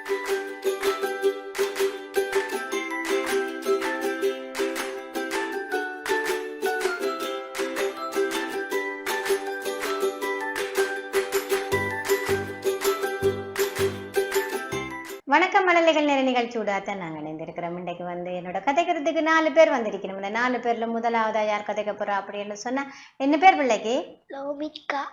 வணக்கம் மழலைகள் நேர நிகழ்ச்சியோட தான் நாங்கள் இணைந்திருக்கிறோம். இன்றைக்கு என்னோட கதைக்கிறதுக்கு 4 பேர் வந்திருக்கணும். இந்த 4 பேர்ல முதலாவதா யார் கதைக்க போறா அப்படின்னு சொன்னா, என்ன பேர் பிள்ளைக்கு? லோமிகா.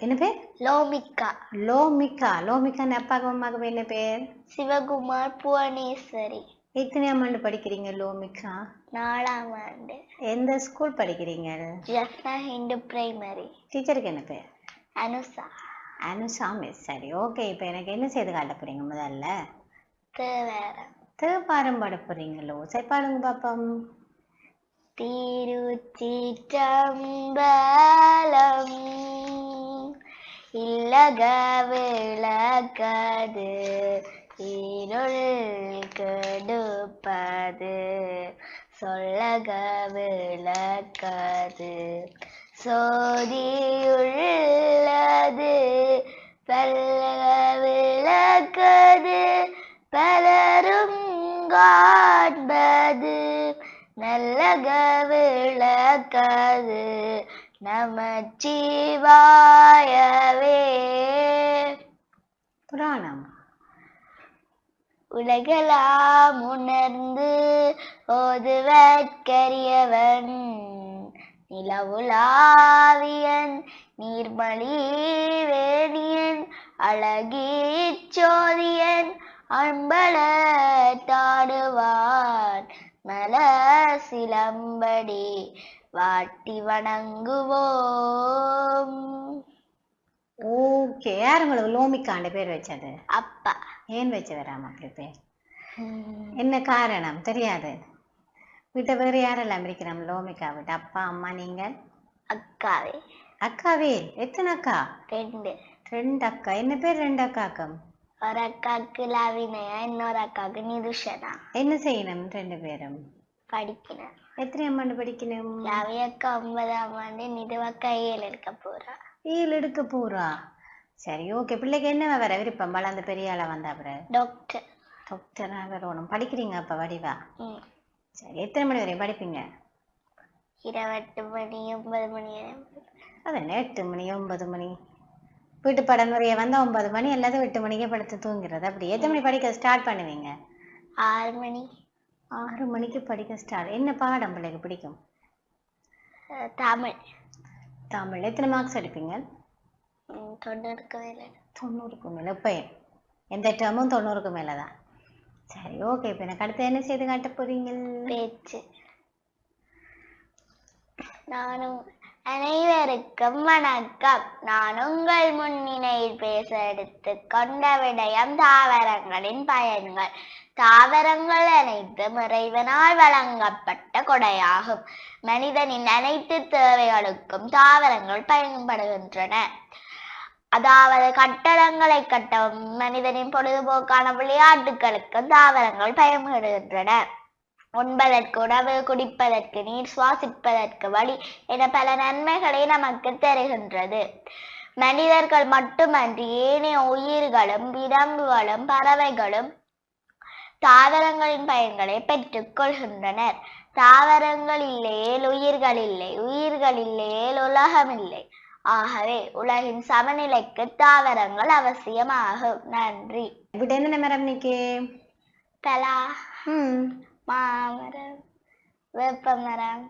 என்ன பேர்? லோமிகா. லோமிகா. லோமிகான்னு அப்பாவுக்கு அம்மாவுக்கு என்ன பேர்? சிவகுமார் புவனேஸ்வரி. எத்தனையாம் ஆண்டு படிக்கிறீங்க லோமிகா? 4ஆம் ஆண்டு. எந்த ஸ்கூல் படிக்கிறீங்க? ஜஃப்னா ஹிந்து பிரைமரி. டீச்சருக்கு என்ன பேர்? அனுசா. அனுஷா மிஸ். சரி, ஓகே. இப்போ எனக்கு என்ன செய்து காட்ட போறீங்க? முதல்ல தேவாரம் பாட போறீங்களோ? சரி, பாடுங்க பாப்போம். திருச்சிற்றம்பலம் இல்லக விளக்கது இருள் கெடுப்பது சொல்லக விளக்கது சோதியுள்ளது பல்லக விளக்கது பலரும் காண்பது நல்லக விளக்கது நமச்சிவாயவே. புராணம். உலகெல்லாம் உணர்ந்து ஓதுவற்கரியவன் நிலவுலாவியன் நீர்மலி வேணியன் அழகீச்சோதியன் அம்பல தாடுவான் மல சிலம்படி வாட்டி வணங்குவோம். ஓகே. யார் உங்களுக்கு லோமிகாண்ட பேர் வச்சது? அப்பா. ஏன் வச்சு வராம அப்படி பேர்? என்ன காரணம் தெரியாது? வீட்டை வேறு யாரெல்லாம் இருக்கிறோம்? லோமிகா வீட்டு அப்பா அம்மா நீங்கள்? அக்காவே. அக்காவே? எத்தனை அக்கா? 2. 2 அக்கா. என்ன பேர் 2 அக்காக்கும்? ஒரு அக்காவுக்கு லாவினயா, இன்னொரு அக்காவுக்கு நிதுஷனா. என்ன செய்யணும் 2 பேரும்? படிக்கணும். எத்தனை ஆண்டு படிக்கணும்? லாவி அக்கா 9ஆம் ஆண்டு, நிது அக்கா 7 எடுக்க போறா. 7 எடுக்க போறா. சரி, ஓகே. பிள்ளைக்கு என்ன வர விருப்பம்? வளர்ந்த பெரிய ஆளா வந்தா அப்புறம் டாக்டர். டாக்டரா வரணும். படிக்கிறீங்க அப்ப வடிவா? சரி, எத்தனை மணி வரையும் படிப்பீங்க? 8 மணி 9 மணி. அதென்ன 8 மணி 9 மணி? வீட்டு படம் நிறைய வந்தா 9 மணி, எல்லாத்தையும் 8 மணிக்கே படுத்து தூங்குறது. அப்படி எத்தனை மணி படிக்க ஸ்டார்ட் பண்ணுவீங்க? 6 மணி. 6 மணிக்கு படிக்க ஸ்டார்ட். என்ன பாடம் பிள்ளைக்கு பிடிக்கும்? தமிழ். தமிழ். எத்தனை மார்க்ஸ் எடுப்பீங்க? 90க்கு மேல. 90க்கு மேல. இப்போ எந்த டேர்மும் 90க்கு மேலதான். சரி, ஓகே. இப்போ எனக்கு அடுத்து என்ன செய்து காட்ட போறீங்க? பேச்சு. நானும் அனைவருக்கும் வணக்கம். நான் உங்கள் முன்னிலையில் பேச எடுத்து கொண்ட விடயம் தாவரங்களின் பயன்கள். தாவரங்கள் அனைத்தும் இறைவனால் வழங்கப்பட்ட கொடையாகும். மனிதனின் அனைத்து தேவைகளுக்கும் தாவரங்கள் பயன்படுகின்றன. அதாவது கட்டடங்களை கட்டவும் மனிதனின் பொழுதுபோக்கான விளையாட்டுகளுக்கு தாவரங்கள் பயன்படுகின்றன. உண்பதற்கு உணவு, குடிப்பதற்கு நீர், சுவாசிப்பதற்கு வழி என பல நன்மைகளை நமக்கு தருகின்றது. மனிதர்கள் மட்டுமன்றி ஏனைய உயிர்களும் விலங்குகளும் பறவைகளும் தாவரங்களின் பயன்களை பெற்றுக் கொள்கின்றனர். தாவரங்கள் இல்லையேல் உயிர்கள் இல்லை, உயிர்கள் இல்லையேல் உலகம் இல்லை. ஆகவே உலகின் சமநிலைக்கு தாவரங்கள் அவசியமாகும். நன்றி. இப்படி என்ன மரம் நிக்கே? பலா, மாமரம், வேப்ப மரம்.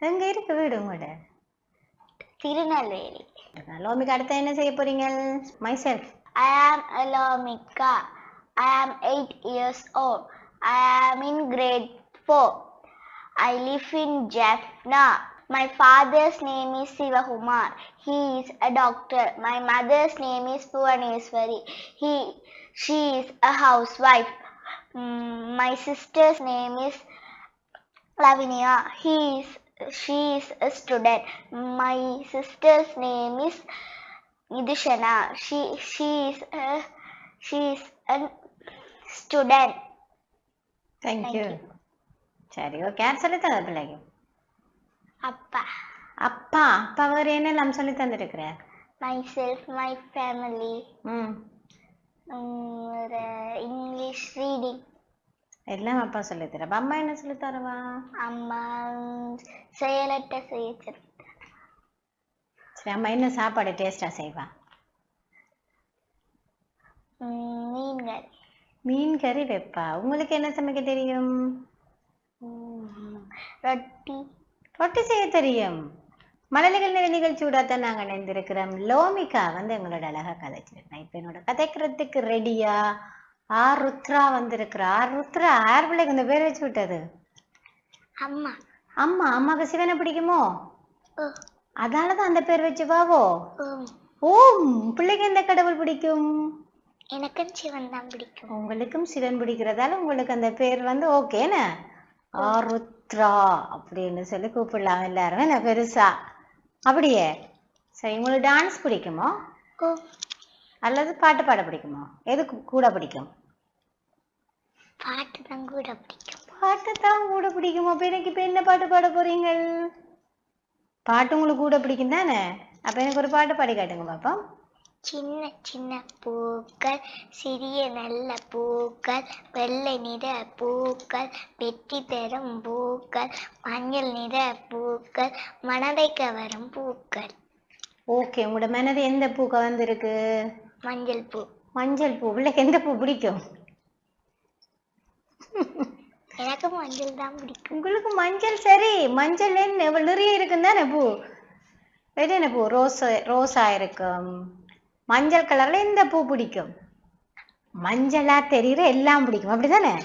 எங்க இருக்கு வீடு உங்களோட? திருநெல்வேலி. லோமிகா, அடுத்த என்ன செய்ய போறீங்க? myself. I am Lomika. I am 8 years old. I am in grade 4. I live in Jaffna. My father's name is Sivakumar. He is a doctor. My mother's name is Puvaneswari. She is a housewife. My sister's name is Lavinia. She is a student. My sister's name is Nidushana. She is a student. Thank you. சரி, okay. யார் சொல்லி தந்த பிள்ளைக்கு? அப்பா. அப்பா. அப்பா வேற என்னெல்லாம் சொல்லி தந்துருக்கிற? Myself, my family. finish reading. எல்லாம் அப்பா சொல்லி தர. அம்மா என்ன சொல்லி தரவா? அம்மா செயலட்ட செய்ய சொல்லி. சரி, அம்மா என்ன சாப்பாடு டேஸ்டா செய்வா? மீன் கறி. மீன் கறி வைப்பா. உங்களுக்கு என்ன சமைக்க தெரியும்? ரொட்டி. ரொட்டி செய்ய தெரியும். மழலைகள் நிலை நிகழ்ச்சியோடத்தான் நாங்கள் இணைந்திருக்கிறோம். லோமிகா வந்து எங்களோட அழகா கதைச்சிருக்கேன். இப்ப என்னோட கதைக்கிறதுக்கு ரெடியா ருத்ரா வந்திருக்கிறா. ருத்ரா யார் பிள்ளைக்கு இந்த பேர் வச்சு விட்டது? அம்மா. அம்மா. அம்மாக்கு சிவனை பிடிக்குமோ? ஓ. அதாலதான் அந்த பேர் வச்சு வாவோ. ஓ, பிள்ளைக்கு எந்த கடவுள் பிடிக்கும்? எனக்கும் சிவன் தான் பிடிக்கும். உங்களுக்கும் சிவன் பிடிக்கிறதால உங்களுக்கு அந்த பேர் வந்து ஓகேன்னு ருத்ரா அப்படின்னு சொல்லி கூப்பிடலாம் எல்லாருமே. நான் பெருசா அப்படியே. சரி, உங்களுக்கு டான்ஸ் பிடிக்குமோ அல்லது பாட்டு பாட பிடிக்குமோ? எது கூட பிடிக்கும்? பாட்டு தான் கூட பிடிக்கும். பாட்டு தான் கூட பிடிக்குமோ? அப்ப எனக்கு இப்ப என்ன பாட்டு பாட போறீங்க? பாட்டு உங்களுக்கு கூட பிடிக்கும் தானே? அப்ப எனக்கு ஒரு பாட்டு பாடி காட்டுங்க பாப்பா. சின்ன சின்ன பூக்கள், சிறிய நல்ல பூக்கள், வெள்ளை நிற பூக்கள், வெற்றி தரும் பூக்கள், மஞ்சள் நிற பூக்கள், மனதை கவரும் பூக்கள். ஓகே, உங்களோட மனது எந்த பூ கவர்ந்திருக்கு? மஞ்சள் பூ. மஞ்சள் பூ. பிள்ளைக்கு எந்த பூ பிடிக்கும்? எனக்கு மஞ்சள் தான் பிடிக்கும். உங்களுக்கு மஞ்சள். சரி, மஞ்சள் என்ன நிறைய இருக்குன்னு தானே பூ? வேற என்ன பூ? ரோஸா இருக்கும். மஞ்சள் கலர்ல எந்த பூ பிடிக்கும்? மஞ்சளா தெரியுற எல்லாம் பிடிக்கும், அப்படிதானே?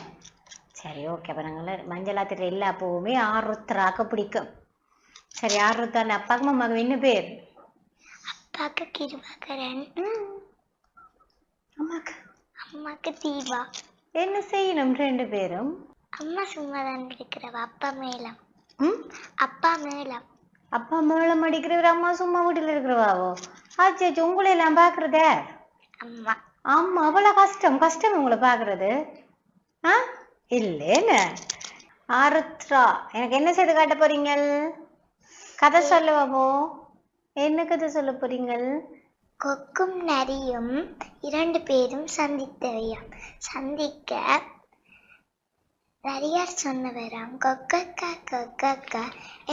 சரி, ஓகே. அப்ப நாங்கள் மஞ்சளா தெரியுற எல்லா பூவுமே ருத்ராக்கு பிடிக்கும். சரி, ருத்ரான்னு அப்பாவுக்கு அம்மாவுக்கு என்ன பேர்? அப்பாக்கு கிருபாகரன், அம்மாக்கு தீபா. என்ன செய்யணும் ரெண்டு பேரும்? அம்மா சும்மா தான் இருக்கிறவ. அப்பா மேலம். அப்பா மேலம். அப்பா மேளம் அடிக்கிறவர், அம்மா சும்மா வீட்டுல இருக்கிறவாவோ? ஆச்சு, உங்களை எல்லாம் பாக்குறத அம்மா. ஆமா, அவ்வளவு கஷ்டம் உங்களை பாக்குறது. இல்லேன்னு ருத்ரா, எனக்கு என்ன செய்து காட்ட போறீங்க? கதை சொல்லுவாவோ? என்ன கதை சொல்ல போறீங்க? கொக்கும் நரியும் இரண்டு பேரும் சந்தித்தவையாம். சந்திக்க நரியார் சொன்னவராம், கொக்கக்கா கொக்கக்கா,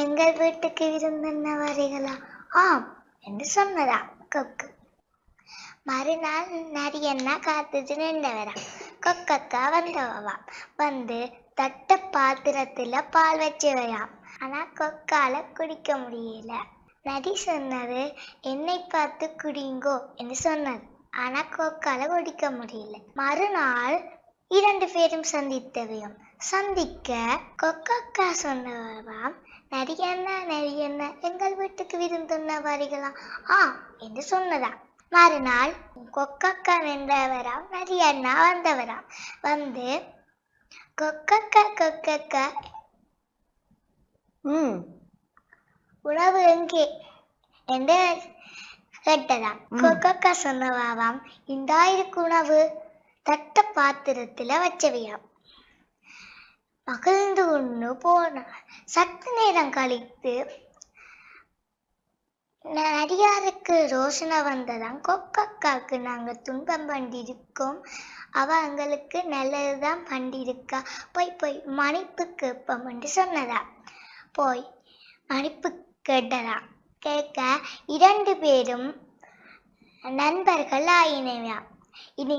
எங்கள் வீட்டுக்கு விருந்தென்ன வரீங்களா? ஆம் என்று சொன்னதா கொக்கு. மறுநாள் நரி என்ன காத்துட்டு நின்றவராம். கொக்கக்கா வந்தவாம். வந்து தட்ட பாத்திரத்துல பால் வச்சவையாம். ஆனா கொக்கால குடிக்க முடியல. நரி சொன்னது, என்னை பார்த்து குடிங்கோ என்று சொன்னது. ஆனா கொக்கால குடிக்க முடியல. மறுநாள் இரண்டு பேரும் சந்தித்தவையும். சந்திக்க கொக்கக்கா சொன்னவாம், நரி என்ன எங்கள் வீட்டுக்கு விருந்துண்ண வரீங்களா? என்று சொன்னதா. மறுநாள் கொக்கக்கா வென்றவராம், நரி அண்ணா வந்தவராம். வந்து கொக்கக்கா உணவு எங்கே என்று கேட்டதாம். கொக்கக்கா சொன்னவாம், இந்தாயிருக்கு உணவு, தட்ட பாத்திரத்துல வச்சவையாம். மகிழ்ந்து ஒண்ணு போன. சற்று நேரம் கழித்து நரியாருக்கு ரோஷனை வந்ததாம். கொக்கக்காக்கு நாங்க துன்பம் பண்ணிருக்கோம், அவ எங்களுக்கு நல்லதுதான் பண்ணிருக்கா, போய் மன்னிப்பு கேட்போம் என்று சொன்னதா. போய் மன்னிப்பு கேட்டதா. கேட்க இரண்டு பேரும் நண்பர்கள் ஆயினவையா. இனி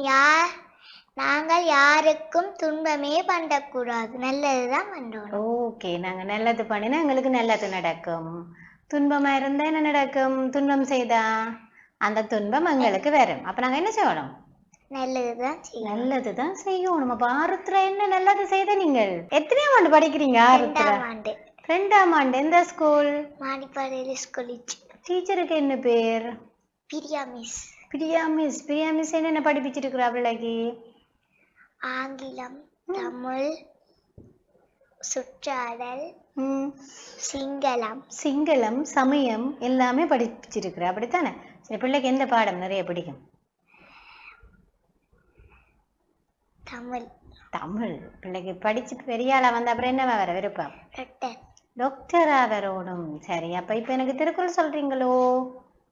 நாங்கள் யாருக்கும் துன்பமே பண்ணக்கூடாது, நல்லதுதான் பண்றோம். ஓகே, நாங்க நல்லது பண்ணினா எங்களுக்கு நல்லது நடக்கும். துன்பமா இருந்தா என்ன நடக்கும்? துன்பம் செய்தா அந்த துன்பம் எங்களுக்கு வரும். அப்ப நாங்க என்ன செய்யணும்? நல்லதுதான் செய்யணும். அப்ப ருத்ரா என்ன நல்லது செய்த? நீங்கள் எத்தனையாம் ஆண்டு படிக்கிறீங்க? ரெண்டாம் ஆண்டு. எந்த ஸ்கூல்? மாடிப்பாடி ஸ்கூல். டீச்சருக்கு என்ன பேர்? பிரியா மிஸ். பிரியா மிஸ் என்ன படிப்பிச்சிருக்கிறா பிள்ளைக்கு? ஆங்கிலம், தமிழ், சுற்றாடல், சிங்களம், சமயம் எல்லாமே படிச்சிருக்கிற, அப்படித்தானே? சரி, பிள்ளைக்கு எந்த பாடம் நிறைய பிடிக்கும்? தமிழ். பிள்ளைக்கு படிச்சு பெரிய ஆளா வந்த அப்புறம் என்னவா வர விருப்பம்? டாக்டரா வரணும். சரி, அப்ப இப்ப எனக்கு திருக்குறள் சொல்றீங்களோ?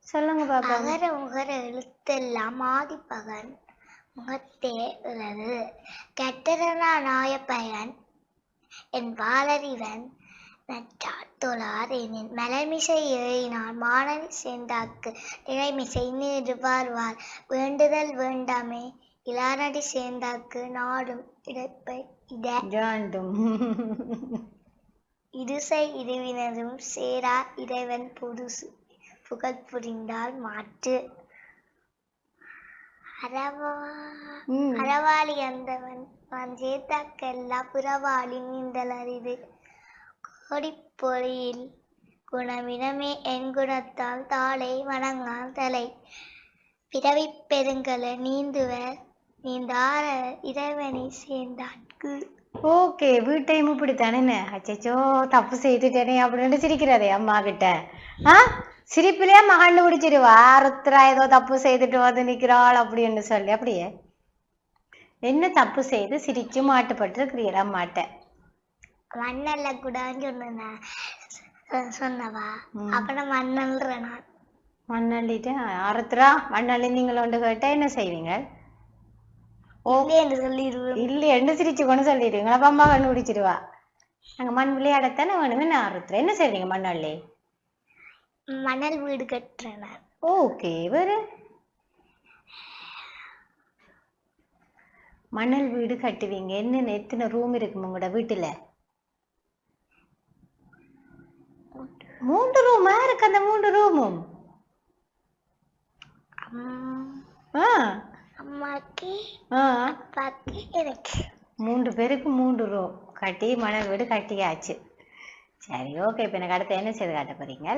சொல்லுங்க பாப்பா. அகர உகர எழுத்தெல்லாம் ஆதிபகன் முகத்தே உளது. கட்டரனா நாயப்பயன் என் வாளறிவன் நற்றார் தொழார் எனின் மலர்மிசை ஏறினான் மானடி சேர்ந்தாக்கு நிலைமிசை நிறுவார்வார் வேண்டுதல் வேண்டாமே இளானடி சேர்ந்தாக்கு நாடும் இடைப்பை ஜாண்டும் இடுசை இருவினரும் சேரா இறைவன் புதுசு புகழ் புரிந்தால் மாற்று. அறவாளி அந்தவன் நான் சேர்த்தாக்கெல்லா புறவாளி நீந்தல் அரிது. கோடிப்பொறியில் குணமினமே என் குணத்தால் தாளை வணங்கால் தலை பிறவி பெருங்கல நீந்துவர் நீந்தார இறைவனை சேர்ந்தாட்கு. ஓகே வீட்டையும் இப்படித்தானே அச்சோ தப்பு செய்துட்டேனே அப்படின்னு சிரிக்கிறதே அம்மா கிட்ட. சிரிப்பிலே மகண்டு பிடிச்சிருவா ஆருத்ரா ஏதோ தப்பு செய்துட்டு வந்து நிற்கிறாள் அப்படின்னு சொல்லி. அப்படியே என்ன தப்பு செய்து சிரிச்சு மாட்டுப்பட்டு இருக்கிறீரா அம்மாட்ட? மண்ணல்ல கூடான்னு சொன்னவா அப்புறம் மண்ணல்ற நான் மண்ணள்ளிட்டு ஆருத்ரா மண்ணள்ளி நீங்கள் ஒன்று கேட்டா என்ன செய்வீங்க? என்று சொல்லிடுவோம். இல்லையென்று சிரிச்சு கொண்டு சொல்லிடுவீங்களா? அப்ப அம்மா கண்டு பிடிச்சிருவா. நாங்க மண் விளையாடத்தானே வேணுமே. என்ன ஆருத்ரா என்ன செய்வீங்க மண்ணள்ளி? மணல் வீடு கட்டுறேன். ஓகே வேறு மணல் வீடு கட்டுவீங்க. என்ன எத்தனை ரூம் இருக்கும் உங்களோட வீட்டுல? 3 ரூமா இருக்கு. அந்த 3 ரூமும் அம்மாக்கு அப்பாக்கு எனக்கு 3 பேருக்கு 3 ரூம் கட்டி மணல் வீடு கட்டியாச்சு. சரி ஓகே. இப்ப எனக்கு அடுத்த என்ன செய்து காட்ட போறீங்க?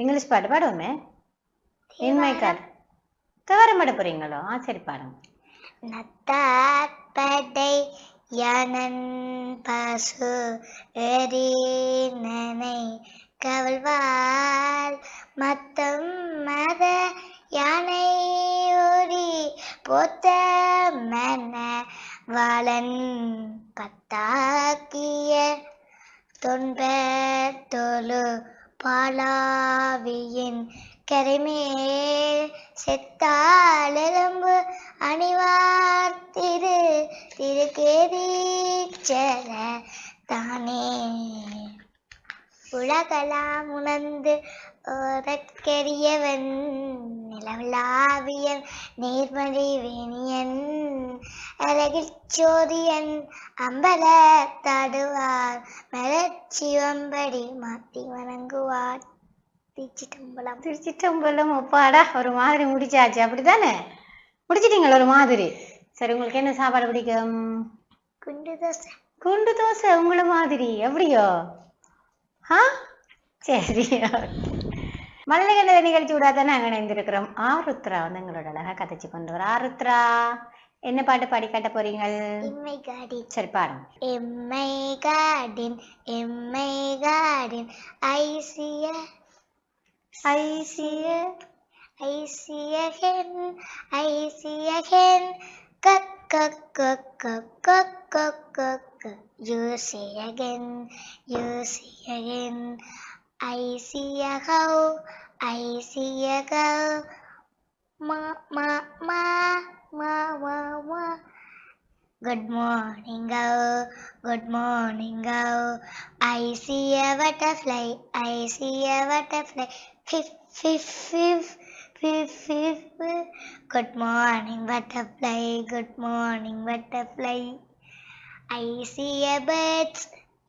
இங்கிலீஷ் பாட்டு பாடுவோமே. இன்மை கார்டு தவற மாட்ட போறீங்களோ? சரி பாருங்க. நத்தாற்படை யானன் பசு எரினனை கவல்வாள் மத்தம் மத யானை ஓரி போத்த மன வாளன் பத்தாக்கிய தொன்பர் தோலு பாலாவியின் கரைமேல் செத்தாளெலும்பு அணிவார் திருக்கேதீச்சர தானே உலகலாம் உணர்ந்து ஓரக்கரியவன் நிலவிலாவியன் நேர்மறை வேணியன் அழகில் சோதியன் அம்பல தாடுவார் மலர்ச்சிவம்படி மாத்தி வணங்குவார். திருச்சிட்டம்பலம் ஒப்பாடா ஒரு மாதிரி முடிச்சாச்சு. அப்படித்தானே முடிச்சிட்டீங்களா ஒரு மாதிரி? சரி உங்களுக்கு என்ன சாப்பாடு பிடிக்கும்? குண்டு தோசை. குண்டு தோசை உங்களை மாதிரி எப்படியோ? சரி மல்லிகை நிகழ்ச்சி விடாத நாங்க இணைந்திருக்கிறோம். ஆருத்ரா வந்து எங்களோட அழகா கதைச்சு கொண்டு வர. ஆருத்ரா என்ன பாட்டு பாடி காட்ட போறீங்க? எம்மை கார்டின். சரி பாருங்க. எம்மை கார்டின் எம்மை கார்டின் I see a hen cock cock cock cock cock cock cock. You see again I see a cow ma ma ma ma ma ma. Good morning cow I see a butterfly Fiff, fiff, fiff, fiff, fiff. Good morning, butterfly. I see a bird,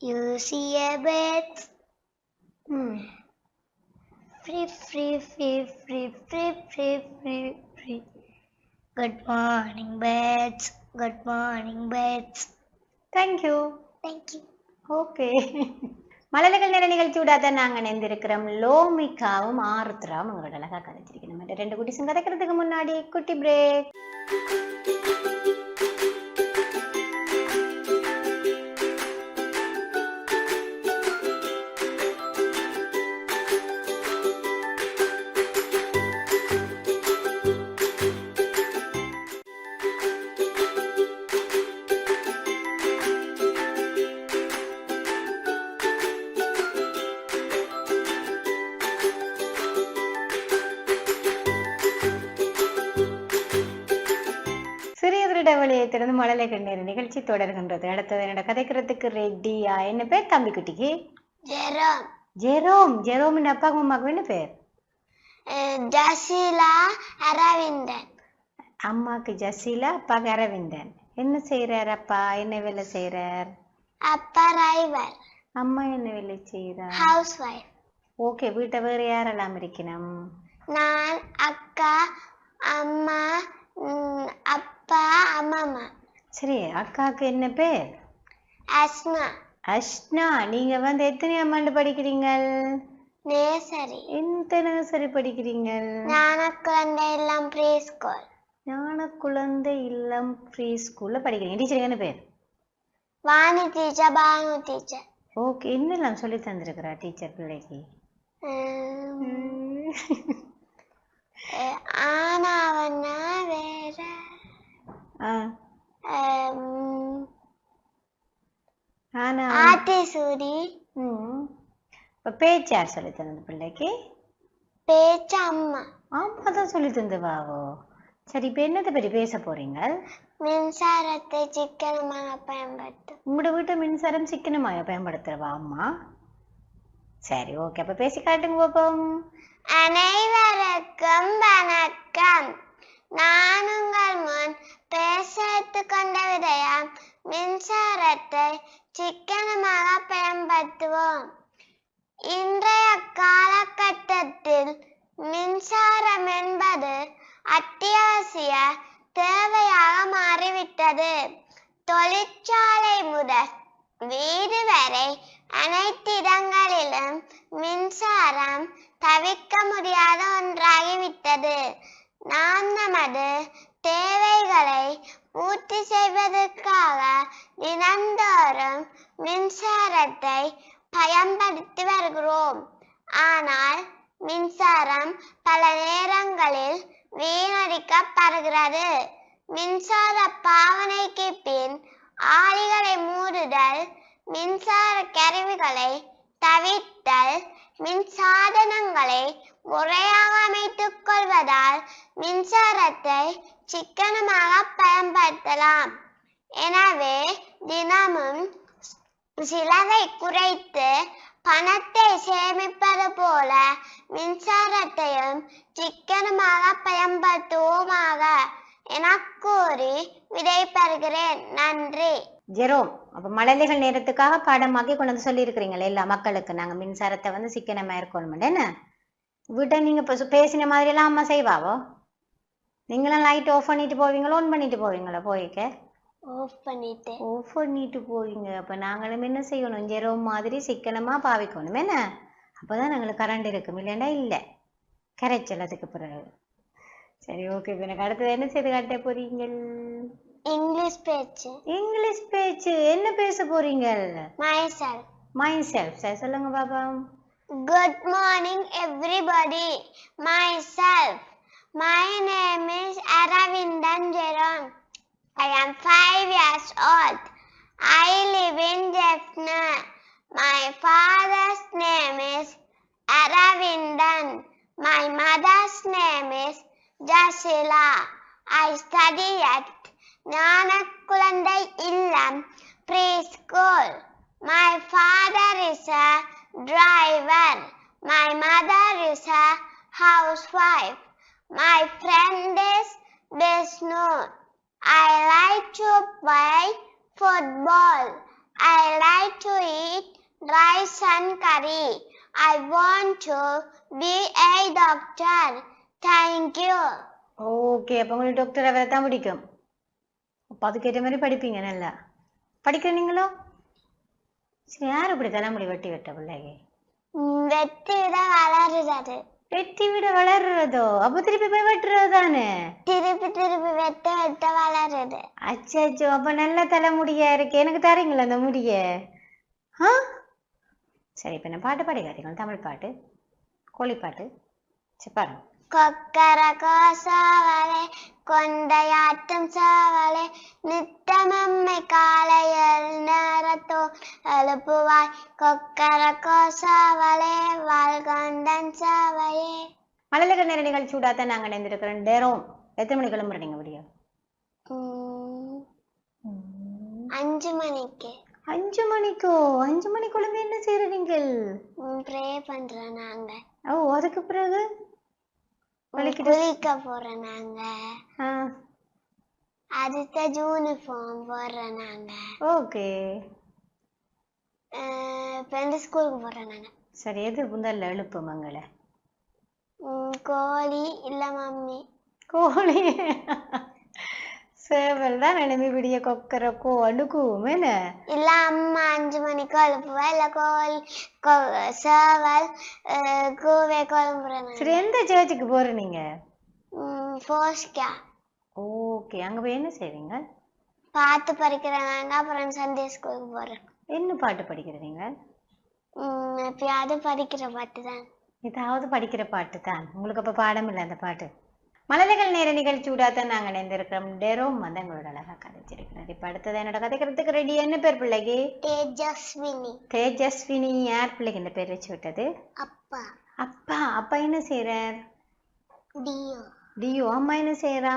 you see a bird. Friff, friff, friff, friff, friff, friff, friff, friff. Good morning, birds. Thank you. Okay. மலர்கள் நேர நிகழ்ச்சி விடாத நாங்க இணைந்திருக்கிறோம். லோமிகாவும் ஆருத்ராவும் உங்களோட அழகா கதைச்சிருக்கணும். 2 குட்டிஸும் கதைக்கிறதுக்கு முன்னாடி குட்டி பிரேக். இடைவெளியை திறந்து மழலை கண்ணீர் நிகழ்ச்சி தொடர்கின்றது. அடுத்தது என்னோட கதைக்கிறதுக்கு ரெடியா? என்ன பேர் தம்பி குட்டிக்கு? ஜெரோம். ஜெரோம். ஜெரோமின் அப்பாவுக்கு அம்மாவுக்கு என்ன பேர்? ஜசிலா அரவிந்தன். அம்மாக்கு ஜசீலா, அப்பாக்கு அரவிந்தன். என்ன செய்யறார் அப்பா? என்ன வேலை செய்யறார்? அப்பா டிரைவர். அம்மா என்ன வேலை செய்யறார்? House wife. ஓகே, வீட்டை வேற யாரெல்லாம் இருக்கணும்? நான், அக்கா, அம்மா, அப்பா, அம்மா. சரி, அக்காவுக்கு என்ன பேர்? அஸ்னா. அஷ்னா. நீங்க எத்தனையாம் ஆண்டு படிக்கிறீங்க? நேசரி. எந்த நர்சரி படிக்கிறீங்க? ஞான குழந்தை இல்லம் ப்ரீ ஸ்கூல். ஞான குழந்தை இல்லம் ப்ரீ ஸ்கூல்ல படிக்கிறீங்க. டீச்சர் என்ன பேர்? Vani teacher, Banu teacher. Okay, என்னெல்லாம் சொல்லி தந்திருக்கிறா டீச்சர் பிள்ளைக்கு? ஆனாவன்னா வேற ஆத்திசூடி. இப்ப பேச்சு யார் சொல்லி தந்தது பிள்ளைக்கு? பேச்சு அம்மா. அம்மா தான் சொல்லி தந்துவாவோ? சரி, இப்ப என்னத்தை பற்றி பேச போறீங்க? மின்சாரத்தை சிக்கனமாக பயன்படுத்தும். உங்களோட வீட்டை மின்சாரம் சிக்கனமாக பயன்படுத்துறவா அம்மா? சரி, ஓகே, அப்ப பேசி காட்டுங்க பாப்போம். அனைவருக்கும் வணக்கம். நான் உங்கள் முன் பேச கொண்ட விடயம் மின்சாரத்தை சிக்கனமாக பயன்படுத்துவோம். இன்றைய காலகட்டத்தில் மின்சாரம் என்பது அத்தியாவசிய தேவையாக மாறிவிட்டது. தொழிற்சாலை முதல் வீடு வரை அனைத்து இடங்களிலும் மின்சாரம் தவிர்க்க முடியாத ஒன்றாகிவிட்டது. நாம் நமது தேவைகளை பூர்த்தி செய்வதற்காக தினந்தோறும் மின்சாரத்தை பயன்படுத்தி வருகிறோம். ஆனால் மின்சாரம் பல நேரங்களில் வீணடிக்கப்படுகிறது. மின்சார பாவனைக்கு பின் ஆளிகளை மூடுதல், மின்சார கருவிகளை தவிர்த்தல், மின்சாதனங்களை முறையாக அமைத்துக் கொள்வதால் மின்சாரத்தை சிக்கனமாக பயன்படுத்தலாம். எனவே தினமும் சிலவை குறைத்து பணத்தை சேமிப்பது போல மின்சாரத்தையும் சிக்கனமாக பயன்படுத்துவோமாக என கூறி விடைபெறுகிறேன். நன்றி. ஜெரோம், அப்ப மழலைகள் நேரத்துக்காக பாடமாக்கி கொண்டு வந்து சொல்லி இருக்கிறீங்களே எல்லா மக்களுக்கு, நாங்க மின்சாரத்தை சிக்கனமா இருக்கணும். என்ன வீட்டை நீங்க பேசின மாதிரி எல்லாம் அம்மா செய்வாவோ? நீங்களும் லைட் ஆஃப் பண்ணிட்டு போவீங்களோ, ஆன் பண்ணிட்டு போவீங்களா? போய்க்க ஆஃப் பண்ணிட்டு போவீங்க. அப்ப நாங்களும் என்ன செய்யணும்? ஜெரோம் மாதிரி சிக்கனமா பாவிக்கணும். என்ன அப்பதான் நாங்களுக்கு கரண்ட் இருக்கும், இல்லைன்னா இல்லை கரைச்சல் அதுக்கு பிறகு. சரி, ஓகே, இப்ப எனக்கு அடுத்தது என்ன செய்து காட்ட போறீங்க? இங்கிலீஷ் பேச்சு. இங்கிலீஷ் பேச்சு என்ன பேச போறீங்க? myself. சரி, சொல்லுங்க பாப்பா. Good morning everybody. Myself. My name is Aravindan Jerome. I am 5 years old. I live in Jaffna. My father's name is Aravindan. My mother's name is Jasila. I study at Gnana Kulandai Illam Preschool. My father is a driver. My mother is a housewife. My friend is Vishnu. I like to play football. I like to eat rice and curry. I want to be a doctor. Thank you. Okay, அப்ப உங்களுக்கு doctor அவரை தான் பிடிக்கும். அப்ப அதுக்கேற்ற மாதிரி படிப்பீங்க. நல்லா படிக்கிற நீங்களோ? சரி, யார் இப்படி தலைமுடி வெட்டி விட்ட பிள்ளைங்க? வெட்டி விட வளருறது. வெட்டி விட வளர்றதோ? அப்ப திருப்பி போய் வெட்டுறது தானே? திருப்பி வெட்ட வளருது. அச்சோ, அப்ப நல்ல தலைமுடியா இருக்கு. எனக்கு தரீங்களா அந்த முடிய? சரி, இப்ப நான் பாட்டு பாடி காட்டுங்க. தமிழ் பாட்டு, கோழி பாட்டு. சரி, பாருங்க. கொக்கரகோ சாவலே கொண்டையாட்டம் சாவலே நித்தமம்மை காலையில் நேரத்தோ எழுப்புவாய் கொக்கரகோ சாவலே வாழ்கொண்டன் சாவையே. மழலைகள் நேர நிகழ்ச்சி சூடாத்தான் நாங்க நினைந்திருக்கிறோம். டேரோம், எத்தனை மணி கிளம்புறீங்க? முடியும் 5 மணிக்கு. 5 மணிக்கோ? 5 மணிக்குள்ள என்ன செய்யறீங்க? ப்ரே பண்றோம் நாங்க. ஓ, அதுக்கு பிறகு குளிக்க போறோம் நாங்க. ஆ, அடுத்த யூனிஃபார்ம் போடுறோம் நாங்க. ஓகே. ஃப்ரெண்டு ஸ்கூலுக்கு போறோம் நாங்க. சரி, எது முதல்ல எழுப்பு மங்கள? கோழி இல்ல மம்மி. கோழி. சேவல் தான் நினைவு விடிய கொக்கரக்கோ அழுக்கும் என்ன? இல்ல அம்மா 5 மணிக்கு எழுப்புவா, இல்ல கோழி சேவல் கூவே குழம்புறேன். சரி, எந்த சர்ச்சுக்கு போற நீங்க? போஸ்கா. ஓகே, அங்க போய் என்ன செய்வீங்க? பாட்டு படிக்கிறாங்க. அப்புறம் சண்டே ஸ்கூலுக்கு போறேன். என்ன பாட்டு படிக்கிறீங்க? எப்பயாவது படிக்கிற பாட்டு தான். ஏதாவது படிக்கிற பாட்டு தான். உங்களுக்கு அப்ப பாடம் இல்லை அந்த பாட்டு. மழலைகள் நேர நிகழ்ச்சியூடாதான் நாங்க இணைந்திருக்கிறோம். டெரோம் வந்து எங்களோட அழகா கதைச்சிருக்கிறார். இப்ப அடுத்தது என்னோட கதைக்கிறதுக்கு ரெடி. என்ன பேர் பிள்ளைக்கு? தேஜஸ்வினி. தேஜஸ்வினி. யார் பிள்ளைக்கு இந்த பேர் வச்சு விட்டது? அப்பா. அப்பா. அப்பா என்ன செய்யறார்? டியோ. டியோ. அம்மா என்ன செய்யறா?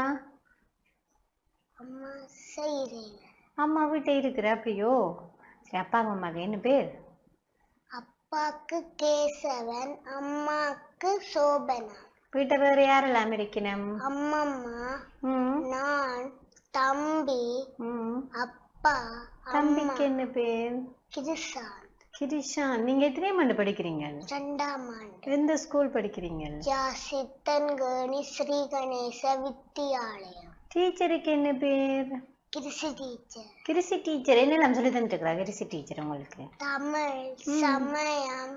அம்மா செய்றேன். அம்மா வீட்டை இருக்கிற. அப்படியோ? சரி, அப்பா அம்மாவுக்கு என்ன பேர்? அப்பாக்கு கேசவன், அம்மாக்கு சோபனா. வீட்டை வேற யாரெல்லாம் இருக்கணும்? அம்மம்மா, நான், தம்பி, அப்பா. தம்பிக்கு என்ன பேர்? கிருஷாந்த். கிரிஷான். நீங்க எத்தனையாம் ஆண்டு படிக்கிறீங்க? 2ஆம் ஆண்டு. எந்த ஸ்கூல் படிக்கிறீங்க? சித்தன்கேணி ஸ்ரீ கணேச வித்தியாலயம். டீச்சருக்கு என்ன பேர்? கிருஷி டீச்சர். கிருஷி டீச்சர். என்னெல்லாம் சொல்லி தந்துருக்கிறா கிருஷி டீச்சர் உங்களுக்கு? தமிழ், சமயம்,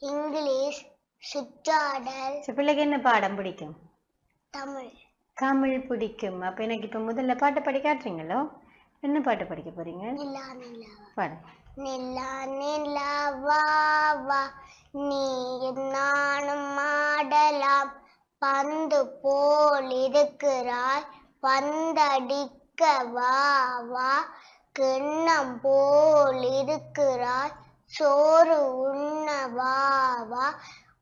இங்கிலீஷ், சுற்றாடல். பிள்ளைக்கு என்ன பாடம் பிடிக்கும்? தமிழ். தமிழ் பிடிக்கும். அப்ப எனக்கு இப்ப முதல்ல பாட்டு படிக்காட்டுறீங்களோ? என்ன பாட்டு படிக்க போறீங்க? நிலா நிலா பாடு. நிலா நிலா வா வா, நீ நானும் ஆடலாம். பந்து போல் இருக்கிறாய், பந்தடிக்க வா வா. கிண்ணம் போல் இருக்கிறாய், சோறு உண்ண வா வா.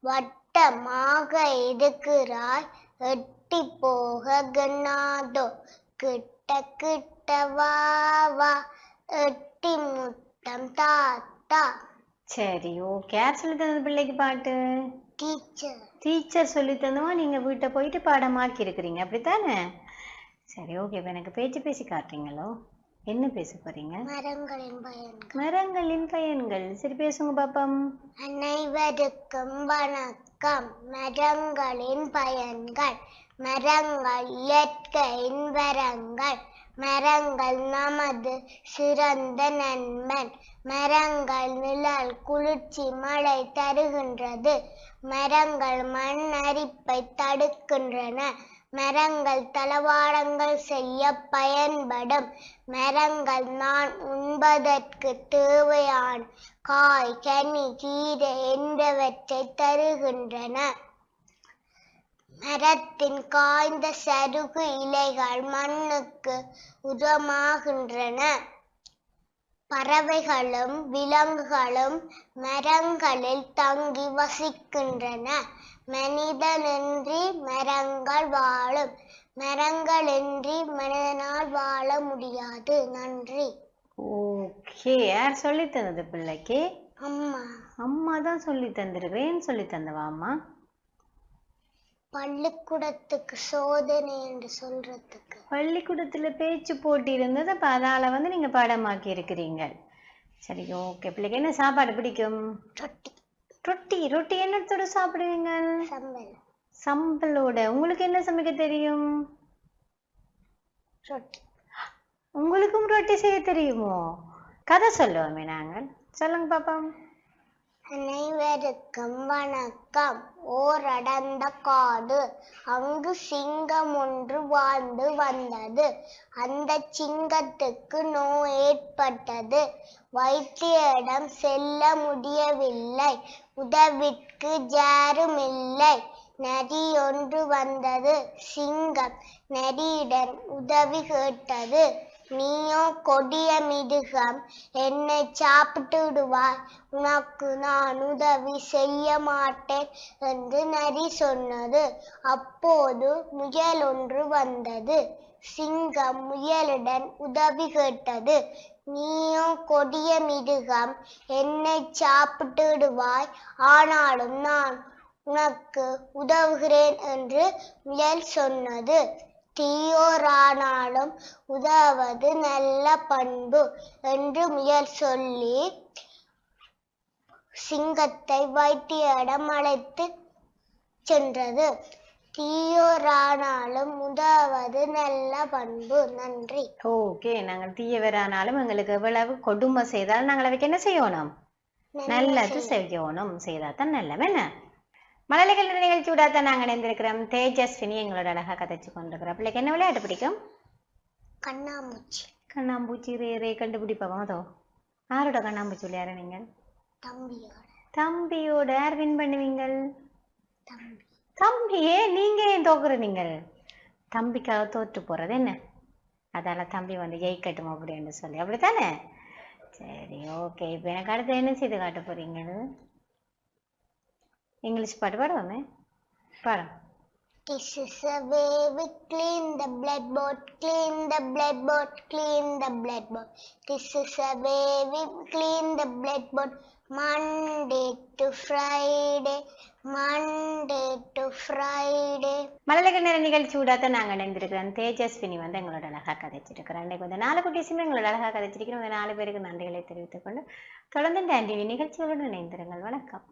வட்டமாக இருக்கிறாய், எட்டி போக கண்ணாதோ. கிட்ட கிட்ட வா வா, எட்டி முத்தம் தாத்தா. சரி, ஓகே. யார் சொல்லி தந்தது பிள்ளைக்கு பாட்டு? டீச்சர். டீச்சர் சொல்லி தந்தவா நீங்க வீட்டை போயிட்டு பாடமாக்கி இருக்கிறீங்க, அப்படித்தானே? சரி, ஓகே. இப்ப எனக்கு பேச்சு பேசி காட்டுறீங்களோ? என்ன பேச போறீங்க? மரங்களின் பயன்கள். மரங்களின் பயன்கள். சரி, பேசுங்க பாப்பம். அனைவருக்கும் வணக்கம். மரங்களின் பயன்கள். மரங்கள் இயற்கையின் வரங்கள். மரங்கள் நமது சிறந்த நண்பன். மரங்கள் நிழல், குளிர்ச்சி, மழை தருகின்றது. மரங்கள் மண் அரிப்பை தடுக்கின்றன. மரங்கள் தளவாடங்கள் செய்ய பயன்படும். மரங்கள் நான் உண்பதற்கு தேவையான காய், கனி, கீரை என்பவற்றை தருகின்றன. மரத்தின் காய்ந்த சருகு இலைகள் மண்ணுக்கு உரமாகின்றன. பறவைகளும் விலங்குகளும் மரங்களில் தங்கி வசிக்கின்றன. மனிதனின்றி மரங்கள் வாழும். மரங்களின்றி மனிதனால் வாழ முடியாது. நன்றி. ஓகே. யார் சொல்லி தந்தது பிள்ளைக்கு? அம்மா. அம்மா தான் சொல்லி தந்திருக்கிறேன். சொல்லி தந்தவா அம்மா? பள்ளிக்கூடத்துக்கு சோதனை என்று சொல்றதுக்கு. பள்ளிக்கூடத்துல பேச்சு போட்டி இருந்தது, அப்ப அதால வந்து நீங்க பாடமாக்கி இருக்கிறீங்க. சரி, ஓகே. பிள்ளைக்கு என்ன சாப்பாடு பிடிக்கும்? ரொட்டி. ரொட்டி. ரொட்டி என்னத்தோட சாப்பிடுவீங்க? சம்பல். சம்பலோட. உங்களுக்கு என்ன சமைக்க தெரியும்? ரொட்டி. உங்களுக்கும் ரொட்டி செய்ய தெரியுமோ? கதை சொல்லுவோமே நாங்கள். சொல்லுங்க பாப்போம். அனைவருக்கும் வணக்கம். ஓர் அடர்ந்த காடு. அங்கு சிங்கம் ஒன்று வாழ்ந்து வந்தது. அந்த சிங்கத்துக்கு நோய் ஏற்பட்டது. வைத்தியரிடம் செல்ல முடியவில்லை. உதவிக்கு யாரும் இல்லை. நரி ஒன்று வந்தது. சிங்கம் நரியிடம் உதவி கேட்டது. நீயோ கொடிய மிருகம், என்னை சாப்பிட்டு விடுவாய். உனக்கு நான் உதவி செய்ய மாட்டேன் என்று நரி சொன்னது. அப்போது முயல் ஒன்று வந்தது. சிங்கம் முயலுடன் உதவி கேட்டது. நீயோ கொடிய மிருகம், என்னை சாப்பிட்டுடுவாய், ஆனாலும் நான் உனக்கு உதவுகிறேன் என்று முயல் சொன்னது. தீயோரானாலும் உதவது நல்ல பண்பு என்று முயல் சொல்லி சிங்கத்தை வைத்தியரிடம் அழைத்து சென்றது. தீயோரானாலும் உதவது நல்ல பண்பு. நன்றி. ஓகே, நாங்கள் தீயவரானாலும் எங்களுக்கு எவ்வளவு கொடுமை செய்தாலும் நாங்கள் அவைக்கு என்ன செய்யணும்? நல்லது செய்யணும். செய்தாதான் நல்லது. என்ன மழலைகள் நிகழ்ச்சியோட தான் நாங்கள் இணைந்திருக்கிறோம். தேஜஸ்வினி எங்களோட அழகா கதைச்சு கொண்டிருக்கிறோம். பிள்ளைக்கு என்ன விளையாட்டு பிடிக்கும்? கண்ணாமூச்சி. கண்ணாம்பூச்சி ரே கண்டுபிடிப்போம். அதோ யாரோட கண்ணாம்பூச்சி விளையாட நீங்கள்? தம்பியோட. தம்பியோட. யார் வின் பண்ணுவீங்கள்? தம்பி. தம்பியே நீங்க ஏன் தோக்குற? நீங்கள் தம்பிக்காக தோற்று போறது என்ன? அதால தம்பி வந்து ஜெயிக்கட்டும் அப்படின்னு சொல்லி, அப்படித்தானே? சரி, ஓகே. இப்போ எனக்கு அடுத்து என்ன செய்து காட்ட போறீங்க? இங்கிலீஷ் பாட்டு பாடுவோமே. பாடம். This is a way we clean the blackboard, clean the blackboard, clean the blackboard. This is a way we clean the blackboard, Monday to Friday, Monday to Friday. மழலைகள் நேர நிகழ்ச்சியோட தான் நாங்கள் இணைந்திருக்கிறோம். தேஜஸ்வினி வந்து எங்களோட அழகா கதைச்சிருக்கிறோம். இன்னைக்கு வந்து 4 குட்டீஸுமே எங்களோட அழகா கதைச்சிருக்கிறோம். இந்த 4 பேருக்கு நன்றிகளை தெரிவித்துக் கொண்டு தொடர்ந்து ஆண்டிவி நிகழ்ச்சியோடு இணைந்திருங்கள். வணக்கம்.